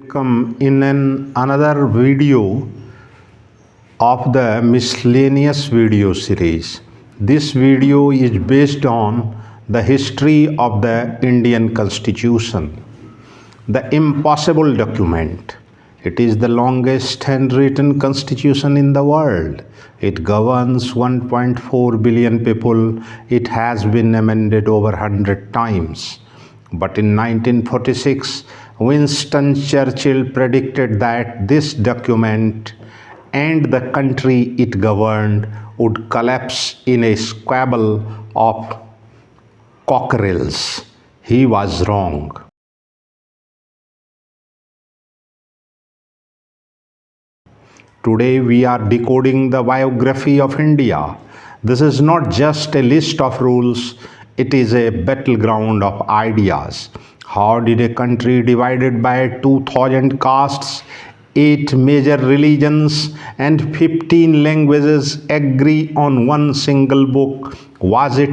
Come in another video of the miscellaneous video series. This video is based on the history of the Indian Constitution, the impossible document. It is the longest handwritten constitution in the world. It governs 1.4 billion people. It has been amended over 100 times. But in 1946, Winston Churchill predicted that this document and the country it governed would collapse in a squabble of cockerels. He was wrong. Today we are decoding the biography of India. This is not just a list of rules, it is a battleground of ideas. How did a country divided by 2000 castes, 8 major religions and 15 languages agree on one single book? Was it,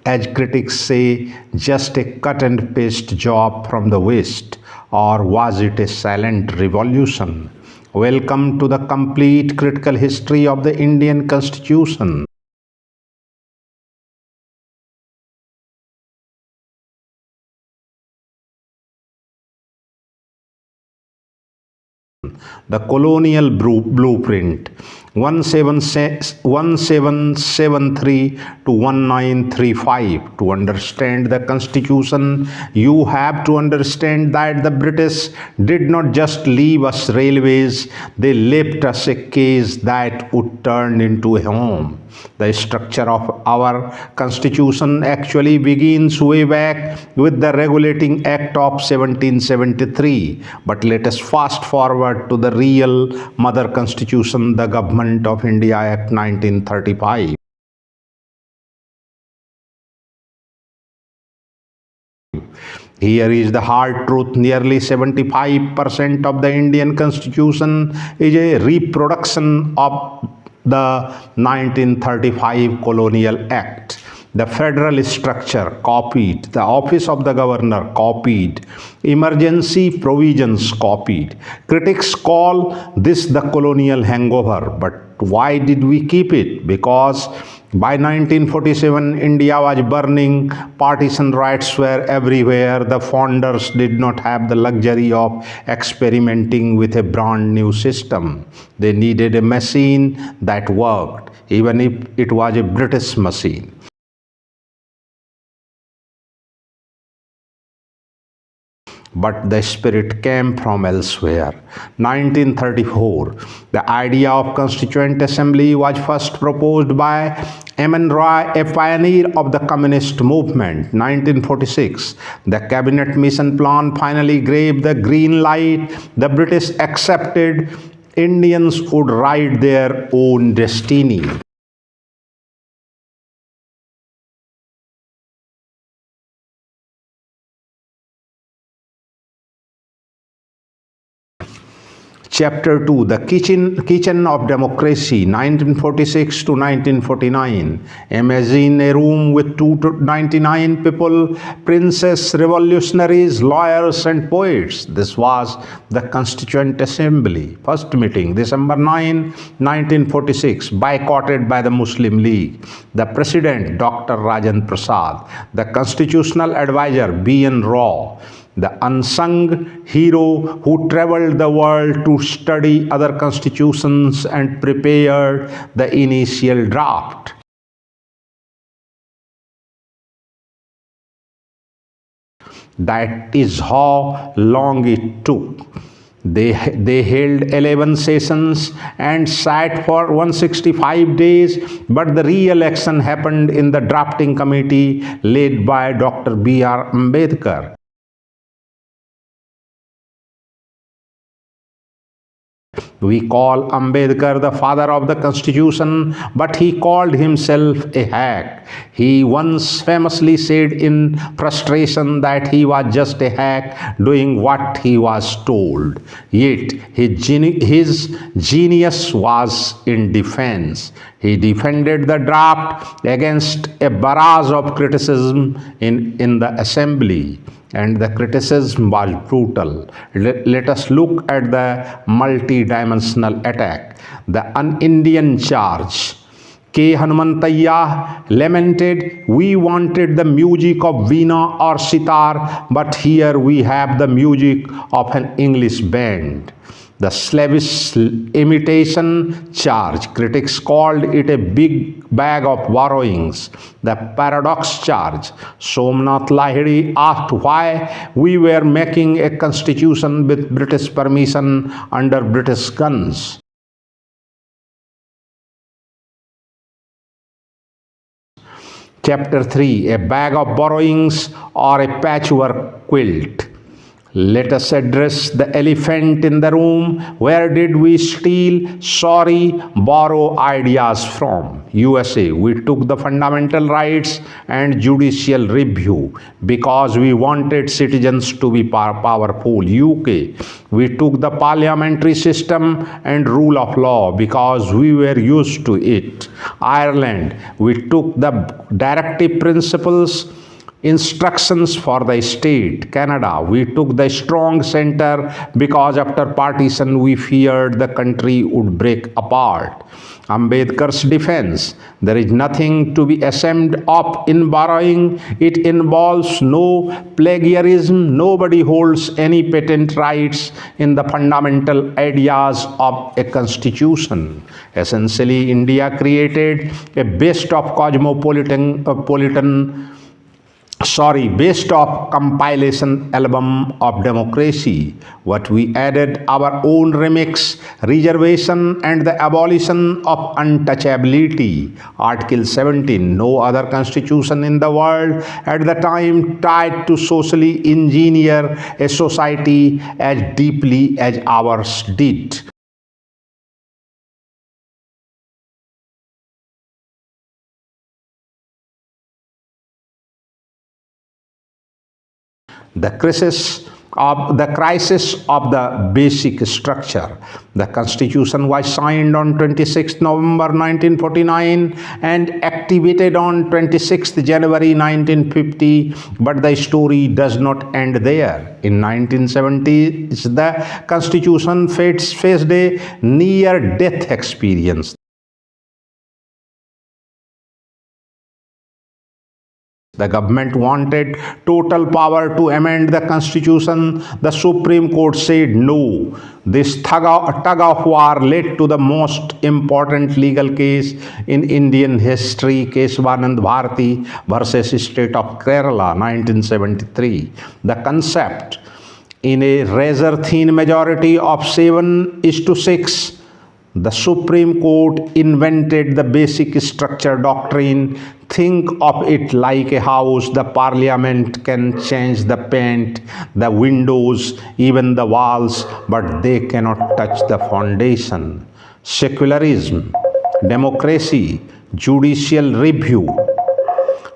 as critics say, just a cut and paste job from the West, or was it a silent revolution? Welcome to the complete critical history of the Indian Constitution. The colonial blueprint 1773 to 1935. To understand the constitution, you have to understand that the British did not just leave us railways, they left us a cage that would turn into a home. The structure of our constitution actually begins way back with the Regulating Act of 1773. But let us fast forward to the real mother constitution, the Government of India Act 1935. Here is the hard truth. Nearly 75% of the Indian Constitution is a reproduction of the 1935 Colonial Act. The federal structure copied, the office of the governor copied, emergency provisions copied. Critics call this the colonial hangover, but why did we keep it? Because by 1947, India was burning, partisan riots were everywhere. The founders did not have the luxury of experimenting with a brand new system. They needed a machine that worked, even if it was a British machine. But the spirit came from elsewhere. 1934, the idea of Constituent Assembly was first proposed by M.N. Roy, a pioneer of the communist movement. 1946, the Cabinet Mission Plan finally gave the green light. The British accepted Indians would write their own destiny. Chapter 2, The Kitchen of Democracy, 1946 to 1949. Imagine a room with 299 people, princes, revolutionaries, lawyers and poets. This was the Constituent Assembly. First meeting, December 9, 1946, boycotted by the Muslim League. The President, Dr. Rajendra Prasad. The Constitutional Advisor, B.N. Rao. The unsung hero who traveled the world to study other constitutions and prepared the initial draft. That is how long it took. They held 11 sessions and sat for 165 days, but the real action happened in the drafting committee led by Dr. B.R. Ambedkar. We call Ambedkar the father of the Constitution, but he called himself a hack. He once famously said in frustration that he was just a hack doing what he was told. Yet his genius was in defense. He defended the draft against a barrage of criticism in the assembly, and the criticism was brutal. Let us look at the multi-dimensional attack. The un-Indian charge. K. Hanumantayya lamented, "We wanted the music of veena or sitar, but here we have the music of an English band." The slavish imitation charge. Critics called it a big bag of borrowings. The paradox charge. Somnath Lahiri asked why we were making a constitution with British permission under British guns. Chapter 3. A bag of borrowings or a patchwork quilt. Let us address the elephant in the room. Where did we steal, borrow ideas from? USA. We took the fundamental rights and judicial review because we wanted citizens to be powerful. UK. We took the parliamentary system and rule of law because we were used to it. Ireland. We took the directive principles, instructions for the state. Canada. We took the strong center because after partition we feared the country would break apart. Ambedkar's defense. There is nothing to be ashamed of in borrowing. It involves no plagiarism. Nobody holds any patent rights in the fundamental ideas of a constitution. Essentially, India created a best of compilation album of democracy. What we added our own remix, reservation and the abolition of untouchability. Article 17. No other constitution in the world at the time tried to socially engineer a society as deeply as ours did. The crisis of the basic structure. The Constitution was signed on 26 November 1949 and activated on 26 January 1950, but the story does not end there. In 1970s, the Constitution faced a near-death experience. The government wanted total power to amend the constitution. The Supreme Court said no. This tug of war led to the most important legal case in Indian history, Keshavanand Bharati versus State of Kerala, 1973. The concept, in a razor-thin majority of 7-6, the Supreme Court invented the basic structure doctrine. Think of it like a house. The parliament can change the paint, the windows, even the walls, but they cannot touch the foundation. Secularism, democracy, judicial review,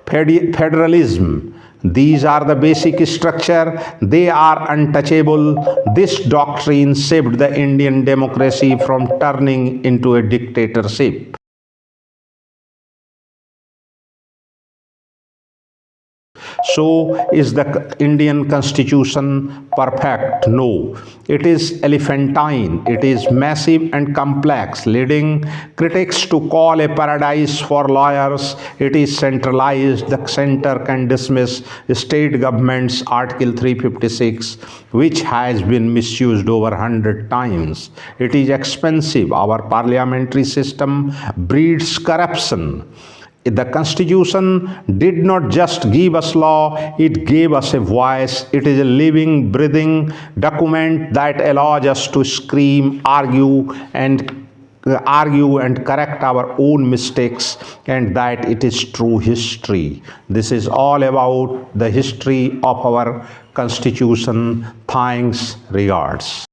federalism. These are the basic structure. They are untouchable. This doctrine saved the Indian democracy from turning into a dictatorship. So, is the Indian Constitution perfect? No. It is elephantine. It is massive and complex, leading critics to call a paradise for lawyers. It is centralized. The center can dismiss state governments, Article 356, which has been misused over 100 times. It is expensive. Our parliamentary system breeds corruption. The Constitution did not just give us law, it gave us a voice. It is a living, breathing document that allows us to scream, argue and correct our own mistakes, and that it is true history. This is all about the history of our Constitution. Thanks, regards.